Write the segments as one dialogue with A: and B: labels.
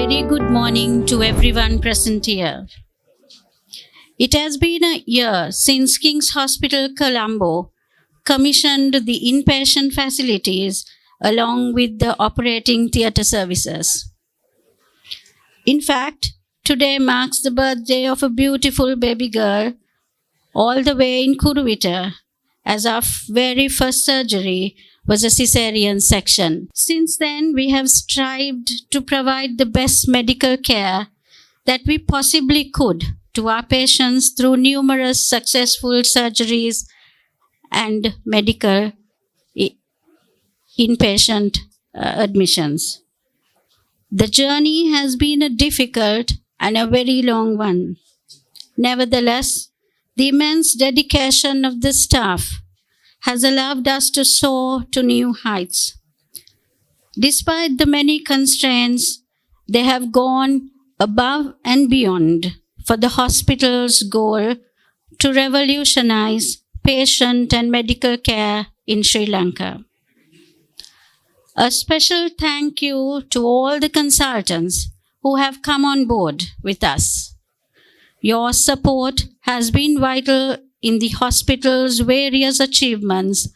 A: very good morning to everyone present here. It has been a year since King's Hospital Colombo commissioned the inpatient facilities along with the operating theatre services. In fact, today marks the birthday of a beautiful baby girl all the way in Kuruvita, as our very first surgery was a cesarean section. Since then, we have strived to provide the best medical care that we possibly could to our patients through numerous successful surgeries and medical inpatient admissions. The journey has been a difficult and a very long one. Nevertheless, the immense dedication of the staff has allowed us to soar to new heights. Despite the many constraints, they have gone above and beyond for the hospital's goal to revolutionize patient and medical care in Sri Lanka. A special thank you to all the consultants who have come on board with us. Your support has been vital in the hospital's various achievements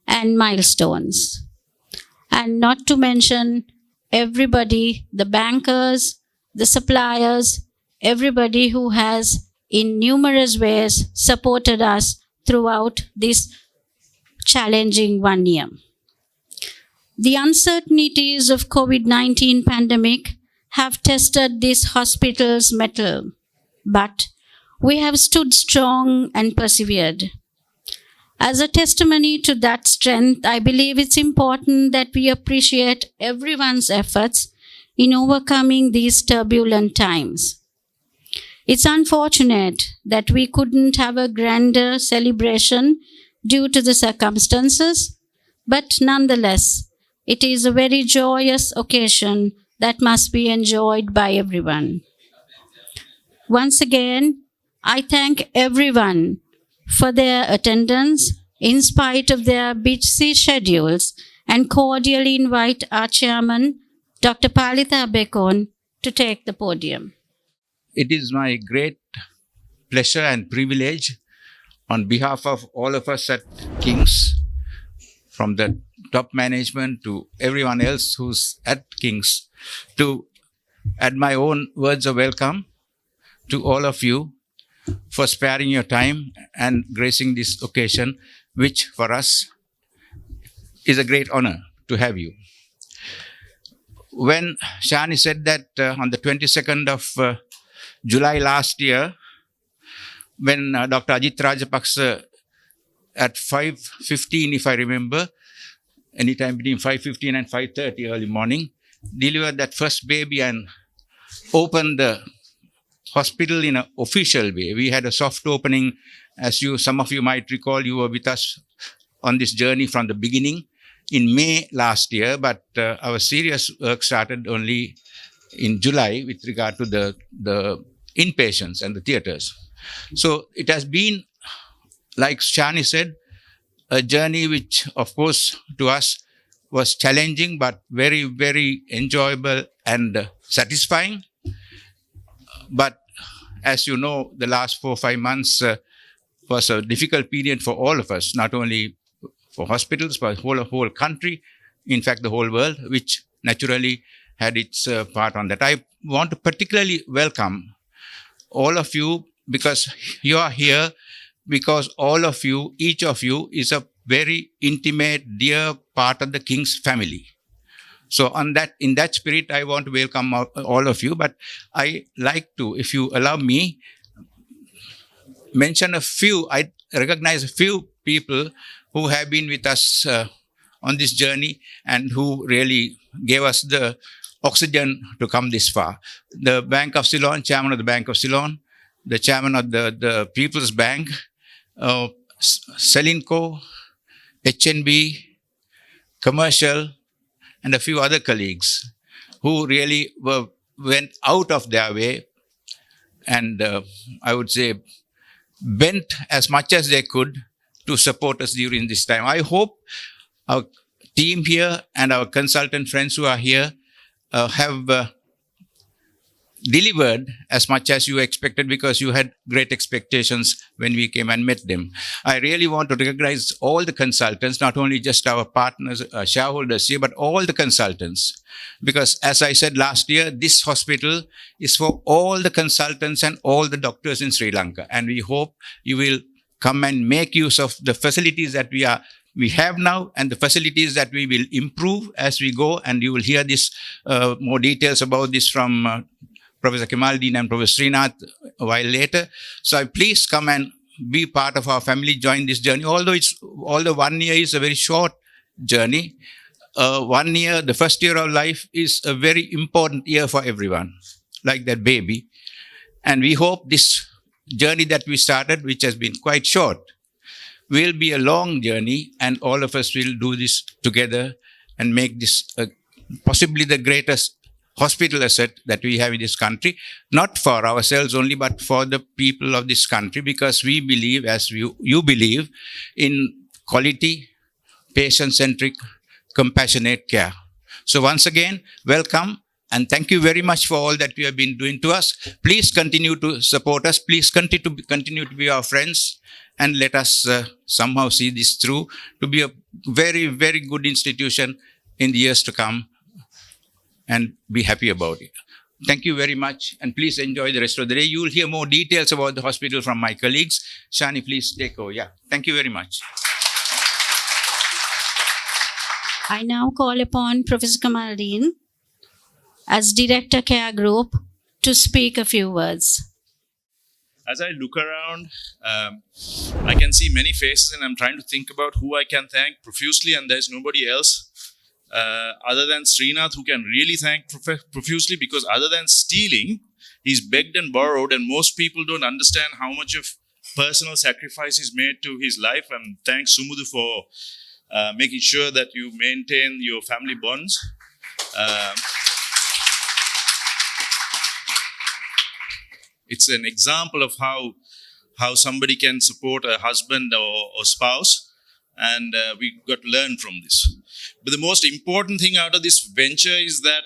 A: and milestones. And not to mention everybody, the bankers, the suppliers, everybody who has in numerous ways supported us throughout this challenging 1 year. The uncertainties of COVID-19 pandemic have tested this hospital's mettle, but we have stood strong and persevered. As a testimony to that strength, I believe it's important that we appreciate everyone's efforts in overcoming these turbulent times. It's unfortunate that we couldn't have a grander celebration due to the circumstances, but nonetheless, it is a very joyous occasion that must be enjoyed by everyone. Once again, I thank everyone for their attendance in spite of their busy schedules and cordially invite our chairman, Dr. Palitha Bekon, to take the podium.
B: It is my great pleasure and privilege on behalf of all of us at King's, from the top management to everyone else who's at King's, to add my own words of welcome to all of you for sparing your time and gracing this occasion, which for us is a great honor to have you. When Shani said that on the 22nd of July last year, when Dr. Ajit Rajapaksa at 5:15, if I remember, anytime between 5:15 and 5:30 early morning, delivered that first baby and opened the hospital in an official way. We had a soft opening, as some of you might recall. You were with us on this journey from the beginning in May last year, but our serious work started only in July with regard to the inpatients and the theatres. So it has been, like Shani said, a journey which, of course, to us was challenging, but very, very enjoyable and satisfying. But as you know, the last 4 or 5 months was a difficult period for all of us, not only for hospitals, but the whole country, in fact, the whole world, which naturally had its part on that. I want to particularly welcome all of you, because you are here, because all of you, each of you, is a very intimate, dear part of the King's family. So in that spirit, I want to welcome all of you. But I like to, if you allow me, mention I recognize a few people who have been with us on this journey and who really gave us the oxygen to come this far. The Bank of Ceylon, chairman of the Bank of Ceylon, the chairman of the People's Bank, Selinco, HNB, Commercial, and a few other colleagues who really went out of their way and I would say bent as much as they could to support us during this time. I hope our team here and our consultant friends who are here have delivered as much as you expected, because you had great expectations when we came and met them. I really want to recognize all the consultants, not only just our partners, shareholders here, but all the consultants. Because as I said last year, this hospital is for all the consultants and all the doctors in Sri Lanka. And we hope you will come and make use of the facilities that we have now, and the facilities that we will improve as we go. And you will hear this more details about this from Professor Kemaldeen and Professor Srinath a while later. So please come and be part of our family, join this journey. Although 1 year is a very short journey, 1 year, the first year of life, is a very important year for everyone, like that baby. And we hope this journey that we started, which has been quite short, will be a long journey, and all of us will do this together and make this possibly the greatest hospital asset that we have in this country, not for ourselves only, but for the people of this country, because we believe, as you believe, in quality, patient-centric, compassionate care. So once again, welcome, and thank you very much for all that you have been doing to us. Please continue to support us. Please continue to be our friends, and let us somehow see this through to be a very, very good institution in the years to come, and be happy about it. Thank you very much, and please enjoy the rest of the day. You will hear more details about the hospital from my colleagues. Shani, please take over. Yeah, thank you very much.
A: I now call upon Professor Kemaldeen as Director Care Group to speak a few words.
C: As I look around, I can see many faces, and I'm trying to think about who I can thank profusely, and there's nobody else other than Srinath who can really thank profusely, because other than stealing, he's begged and borrowed, and most people don't understand how much of personal sacrifice he's made to his life. And thanks Sumudu for making sure that you maintain your family bonds. It's an example of how somebody can support a husband or spouse, and we got to learn from this. But the most important thing out of this venture is that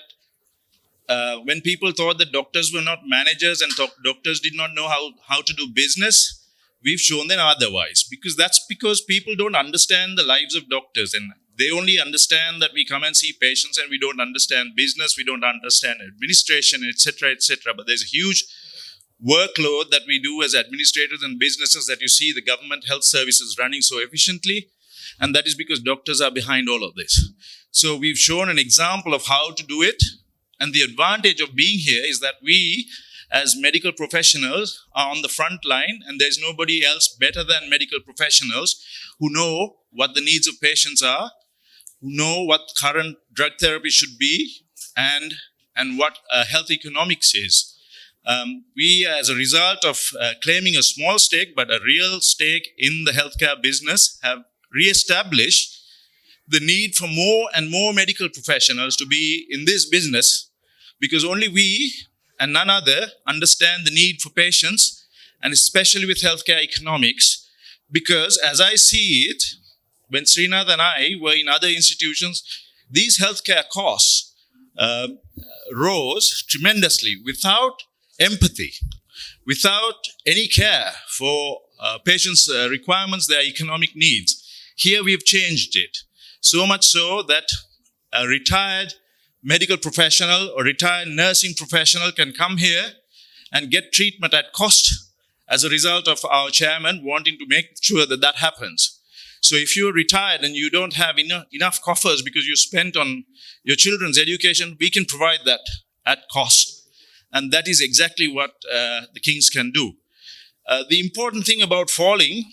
C: when people thought that doctors were not managers and doctors did not know how to do business, we've shown them otherwise. Because people don't understand the lives of doctors, and they only understand that we come and see patients, and we don't understand business, we don't understand administration, etc., etc. But there's a huge workload that we do as administrators and businesses, that you see the government health services running so efficiently. And that is because doctors are behind all of this. So we've shown an example of how to do it. And the advantage of being here is that we, as medical professionals, are on the front line, and there's nobody else better than medical professionals who know what the needs of patients are, who know what current drug therapy should be, and what health economics is. We, as a result of claiming a small stake, but a real stake in the healthcare business, have re-established the need for more and more medical professionals to be in this business, because only we and none other understand the need for patients, and especially with healthcare economics. Because as I see it, when Srinath and I were in other institutions, these healthcare costs rose tremendously without empathy, without any care for patients' requirements, their economic needs. Here we've changed it. So much so that a retired medical professional or retired nursing professional can come here and get treatment at cost as a result of our chairman wanting to make sure that that happens. So if you're retired and you don't have enough coffers because you spent on your children's education, we can provide that at cost. And that is exactly what the Kings can do. The important thing about falling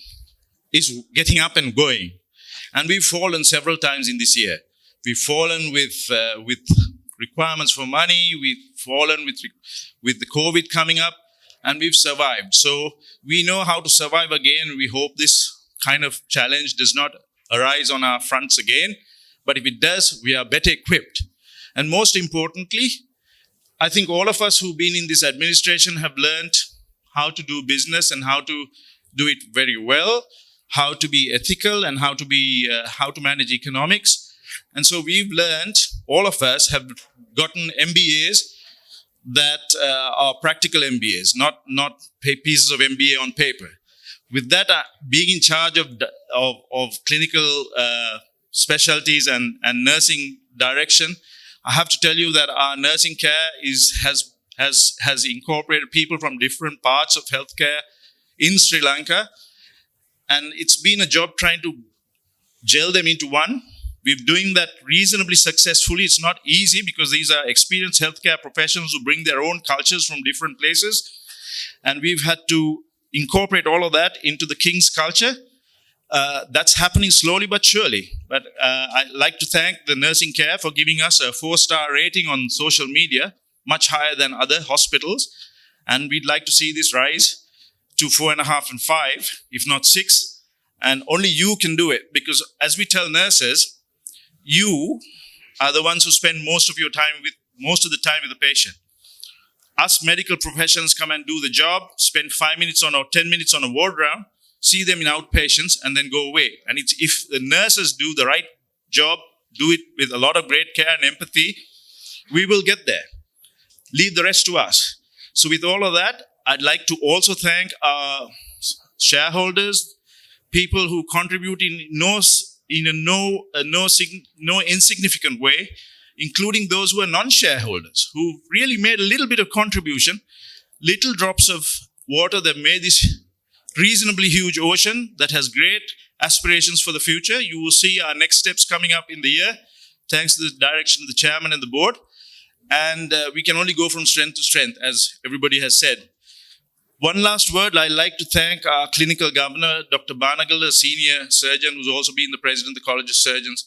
C: is getting up and going. And we've fallen several times in this year. We've fallen with requirements for money. We've fallen with the COVID coming up, and we've survived. So we know how to survive again. We hope this kind of challenge does not arise on our fronts again. But if it does, we are better equipped. And most importantly, I think all of us who've been in this administration have learned how to do business and how to do it very well, how to be ethical, and how to manage economics. And so we've learned, all of us have gotten MBAs that are practical MBAs, not pieces of MBA on paper. With that, being in charge of clinical specialties and nursing direction, I have to tell you that our nursing care has incorporated people from different parts of healthcare in Sri Lanka, and it's been a job trying to gel them into one. We're doing that reasonably successfully. It's not easy because these are experienced healthcare professionals who bring their own cultures from different places. And we've had to incorporate all of that into the King's culture. That's happening slowly but surely. But I'd like to thank the nursing care for giving us a 4-star rating on social media, much higher than other hospitals. And we'd like to see this rise to 4.5 and 5, if not 6. And only you can do it, because as we tell nurses, you are the ones who spend most of the time with the patient. Us medical professionals come and do the job, spend 5 minutes or 10 minutes on a ward round, see them in outpatients, and then go away. And it's, if the nurses do the right job, do it with a lot of great care and empathy, we will get there. Leave the rest to us. So with all of that, I'd like to also thank our shareholders, people who contribute in no insignificant way, including those who are non-shareholders, who really made a little bit of contribution, little drops of water that made this reasonably huge ocean that has great aspirations for the future. You will see our next steps coming up in the year, thanks to the direction of the chairman and the board. And we can only go from strength to strength, as everybody has said. One last word, I'd like to thank our clinical governor, Dr. Barnagal, a senior surgeon who's also been the president of the College of Surgeons.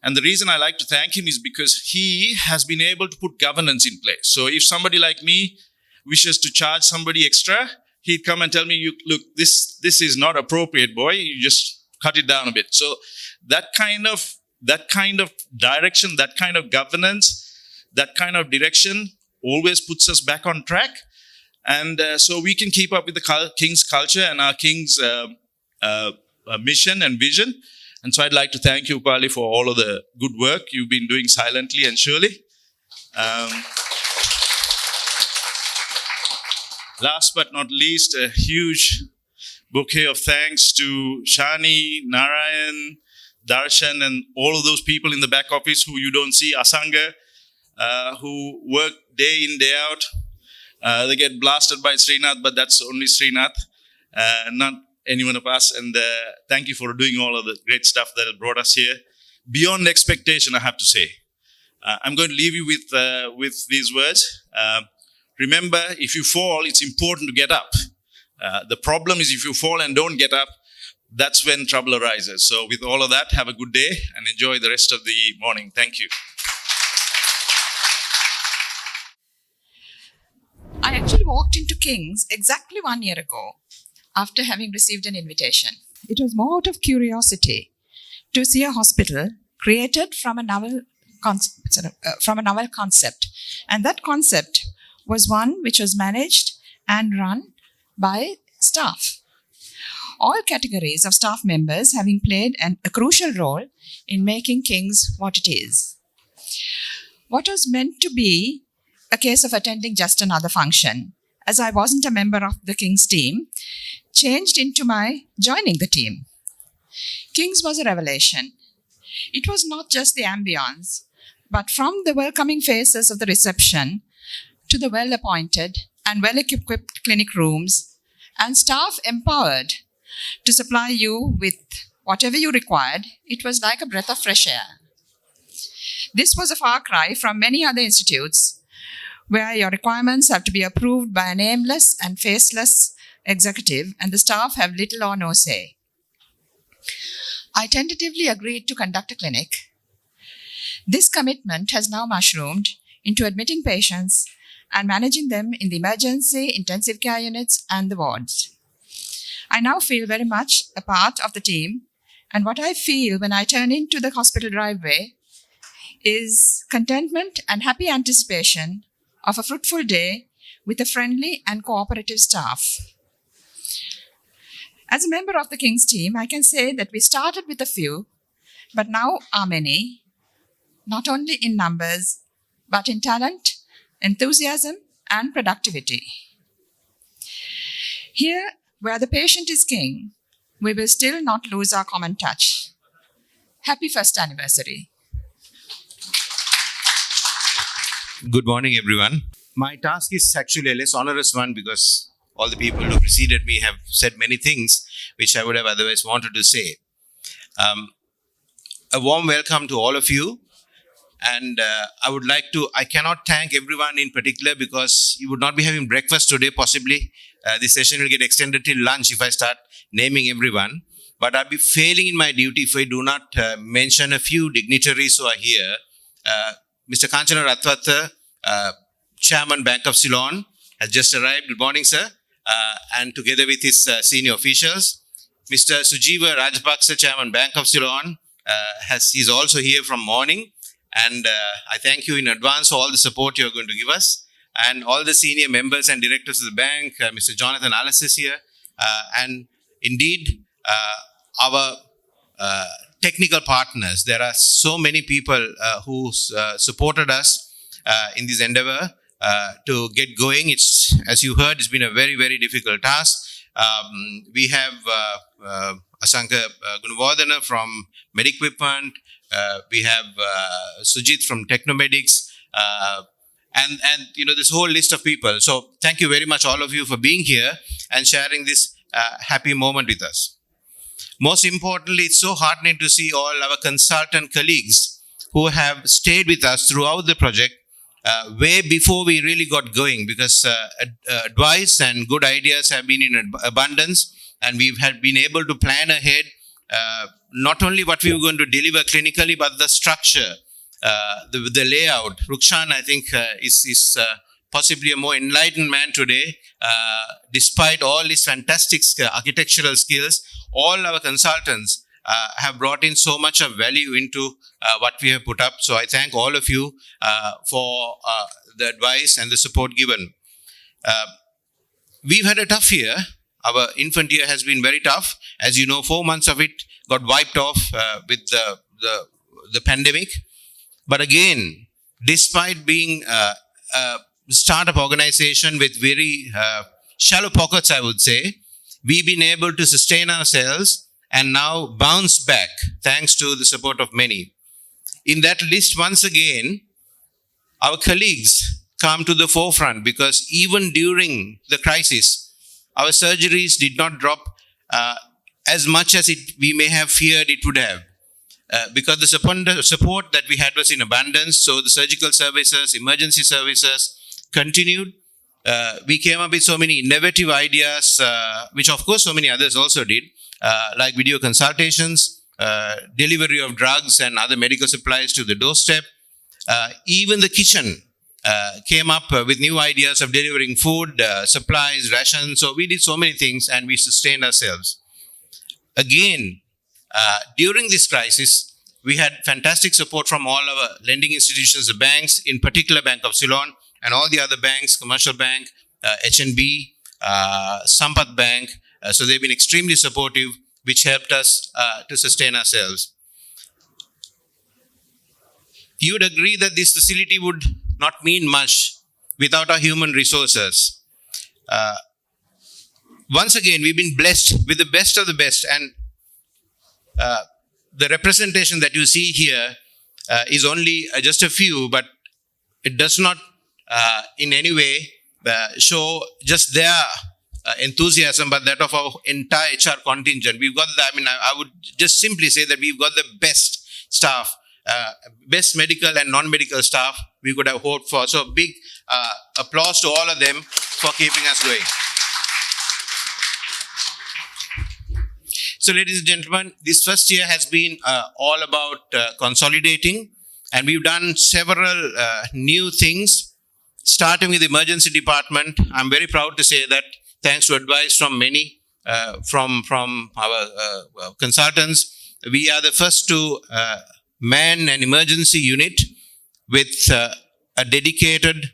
C: And the reason I like to thank him is because he has been able to put governance in place. So if somebody like me wishes to charge somebody extra, he'd come and tell me, look, this is not appropriate, boy. You just cut it down a bit. So that kind of direction, that kind of governance, that kind of direction always puts us back on track. And so we can keep up with the King's culture and our King's mission and vision. And so I'd like to thank you, Upali, for all of the good work you've been doing silently and surely. Last but not least, a huge bouquet of thanks to Shani, Narayan, Darshan, and all of those people in the back office who you don't see, Asanga, who work day in, day out. They get blasted by Srinath, but that's only Srinath, not any one of us. And thank you for doing all of the great stuff that has brought us here. Beyond expectation, I have to say. I'm going to leave you with these words. Remember, if you fall, it's important to get up. The problem is if you fall and don't get up, that's when trouble arises. So with all of that, have a good day and enjoy the rest of the morning. Thank you.
D: I actually walked into King's exactly 1 year ago after having received an invitation. It was more out of curiosity to see a hospital created from a novel concept. And that concept was one which was managed and run by staff. All categories of staff members having played a crucial role in making King's what it is. What was meant to be a case of attending just another function, as I wasn't a member of the King's team, changed into my joining the team. King's was a revelation. It was not just the ambience, but from the welcoming faces of the reception to the well-appointed and well-equipped clinic rooms and staff empowered to supply you with whatever you required, it was like a breath of fresh air. This was a far cry from many other institutes where your requirements have to be approved by a nameless and faceless executive and the staff have little or no say. I tentatively agreed to conduct a clinic. This commitment has now mushroomed into admitting patients and managing them in the emergency, intensive care units and the wards. I now feel very much a part of the team, and what I feel when I turn into the hospital driveway is contentment and happy anticipation of a fruitful day with a friendly and cooperative staff. As a member of the King's team, I can say that we started with a few, but now are many, not only in numbers, but in talent, enthusiasm, and productivity. Here, where the patient is king, we will still not lose our common touch. Happy first anniversary.
E: Good morning, everyone. My task is actually a less onerous one because all the people who preceded me have said many things which I would have otherwise wanted to say. A warm welcome to all of you. And I cannot thank everyone in particular because you would not be having breakfast today, possibly. This session will get extended till lunch if I start naming everyone. But I'll be failing in my duty if I do not mention a few dignitaries who are here. Mr. Kanchana Ratwatha, Chairman, Bank of Ceylon, has just arrived. Good morning, sir. And together with his senior officials. Mr. Sujiva Rajapaksa, Chairman, Bank of Ceylon, he's also here from morning. And I thank you in advance for all the support you're going to give us. And all the senior members and directors of the bank, Mr. Jonathan Alice is here. And indeed, our technical partners. There are so many people who supported us in this endeavor to get going. It's, as you heard, it's been a very, very difficult task. We have Asanka Gunavardhana from Medequipment. We have Sujit from Technomedics. And this whole list of people. So thank you very much, all of you, for being here and sharing this happy moment with us. Most importantly, it's so heartening to see all our consultant colleagues who have stayed with us throughout the project way before we really got going, because advice and good ideas have been in abundance, and we've been able to plan ahead not only what we were going to deliver clinically, but the structure, the layout. Rukshan, I think, is possibly a more enlightened man today. Despite all his fantastic architectural skills, all our consultants have brought in so much of value into what we have put up. So I thank all of you for the advice and the support given. We've had a tough year. Our infant year has been very tough. As you know, 4 months of it got wiped off with the pandemic. But again, despite being a startup organization with very shallow pockets, I would say, we've been able to sustain ourselves and now bounce back thanks to the support of many. In that list, once again, our colleagues come to the forefront, because even during the crisis, our surgeries did not drop as much as we may have feared it would have. Because the support that we had was in abundance, so the surgical services, emergency services continued. We came up with so many innovative ideas, which of course so many others also did, like video consultations, delivery of drugs and other medical supplies to the doorstep. Even the kitchen came up with new ideas of delivering food, supplies, rations. So we did so many things and we sustained ourselves. Again, during this crisis, we had fantastic support from all our lending institutions, the banks, in particular Bank of Ceylon, and all the other banks, Commercial Bank, HNB, Sampath Bank. So they've been extremely supportive, which helped us to sustain ourselves. You would agree that this facility would not mean much without our human resources. Once again, we've been blessed with the best of the best, and the representation that you see here is only just a few, but it does not in any way show just their enthusiasm, but that of our entire HR contingent. We've got I would just simply say that we've got the best staff, best medical and non-medical staff we could have hoped for. So big applause to all of them for keeping us going. So ladies and gentlemen, this first year has been all about consolidating, and we've done several new things, starting with the emergency department. I'm very proud to say that thanks to advice from many, from our consultants, we are the first to man an emergency unit with a dedicated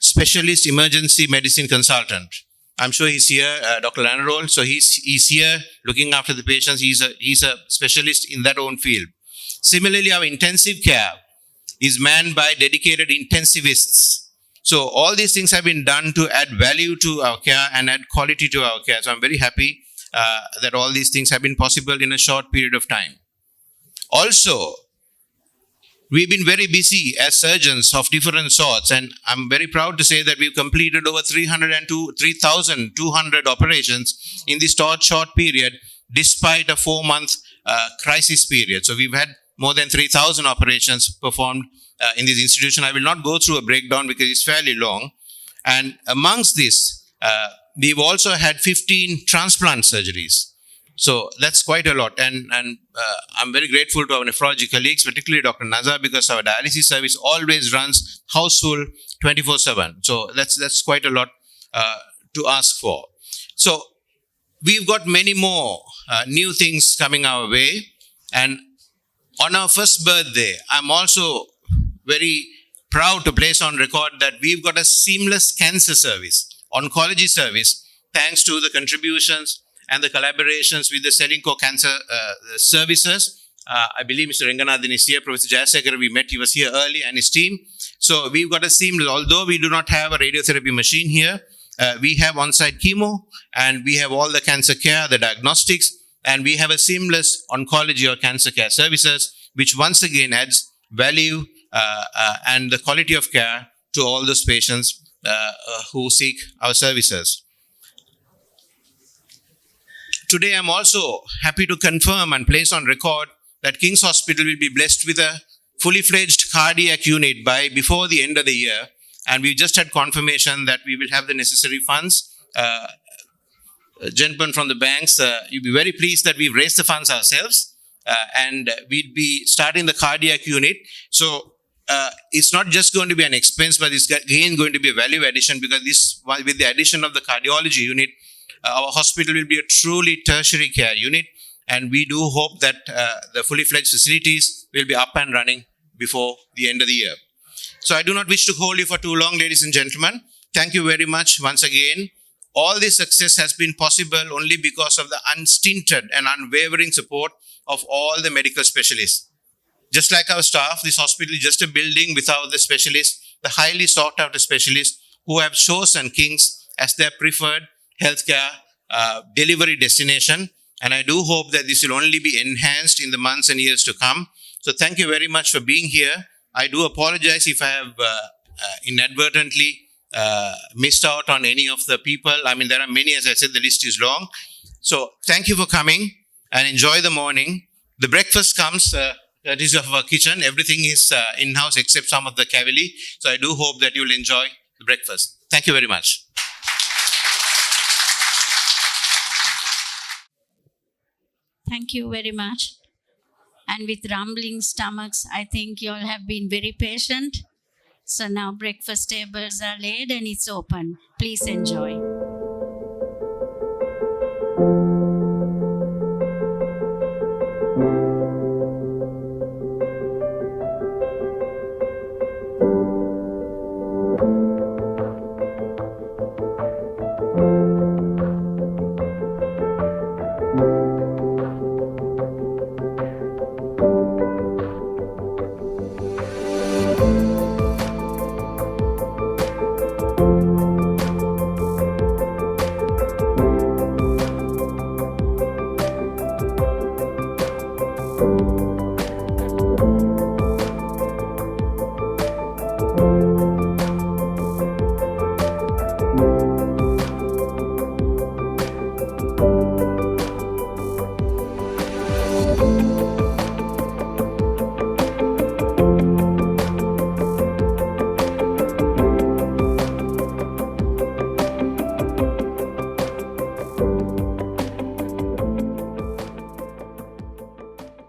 E: specialist emergency medicine consultant. I'm sure he's here, Dr. Lanarol. So he's here looking after the patients. He's a specialist in that own field. Similarly, our intensive care is manned by dedicated intensivists. So all these things have been done to add value to our care and add quality to our care. So I'm very happy that all these things have been possible in a short period of time. Also, we've been very busy as surgeons of different sorts, and I'm very proud to say that we've completed over 3,200 operations in this short period, despite a 4-month crisis period. So we've had more than 3,000 operations performed in this institution. I will not go through a breakdown because it's fairly long. And amongst this, we've also had 15 transplant surgeries. So that's quite a lot. And I'm very grateful to our nephrology colleagues, particularly Dr. Nazar, because our dialysis service always runs house full 24/7. So that's quite a lot to ask for. So we've got many more new things coming our way. And on our first birthday, I'm also very proud to place on record that we've got a seamless cancer service, oncology service, thanks to the contributions and the collaborations with the Selinco Cancer Services. I believe Mr. Ranganathan is here. Professor Jayasekara, we met, he was here early, and his team. So we've got a seamless, although we do not have a radiotherapy machine here, we have on-site chemo, and we have all the cancer care, the diagnostics, and we have a seamless oncology or cancer care services, which once again adds value and the quality of care to all those patients who seek our services. Today, I'm also happy to confirm and place on record that King's Hospital will be blessed with a fully fledged cardiac unit by before the end of the year. And we just had confirmation that we will have the necessary funds. Gentlemen from the banks, you'll be very pleased that we've raised the funds ourselves. And we'd be starting the cardiac unit. So it's not just going to be an expense, but it's again going to be a value addition, because this, with the addition of the cardiology unit, our hospital will be a truly tertiary care unit, and we do hope that the fully fledged facilities will be up and running before the end of the year. So I do not wish to hold you for too long, ladies and gentlemen. Thank you very much once again. All this success has been possible only because of the unstinted and unwavering support of all the medical specialists. Just like our staff, this hospital is just a building without the specialists, the highly sought after specialists who have chosen King's as their preferred healthcare delivery destination. And I do hope that this will only be enhanced in the months and years to come. So thank you very much for being here. I do apologize if I have inadvertently missed out on any of the people. I mean, there are many, as I said, the list is long. So thank you for coming and enjoy the morning. The breakfast comes, that is of our kitchen. Everything is in-house except some of the cavili. So I do hope that you will enjoy the breakfast. Thank you very much.
A: Thank you very much. And with rumbling stomachs, I think you all have been very patient. So now breakfast tables are laid and it's open. Please enjoy.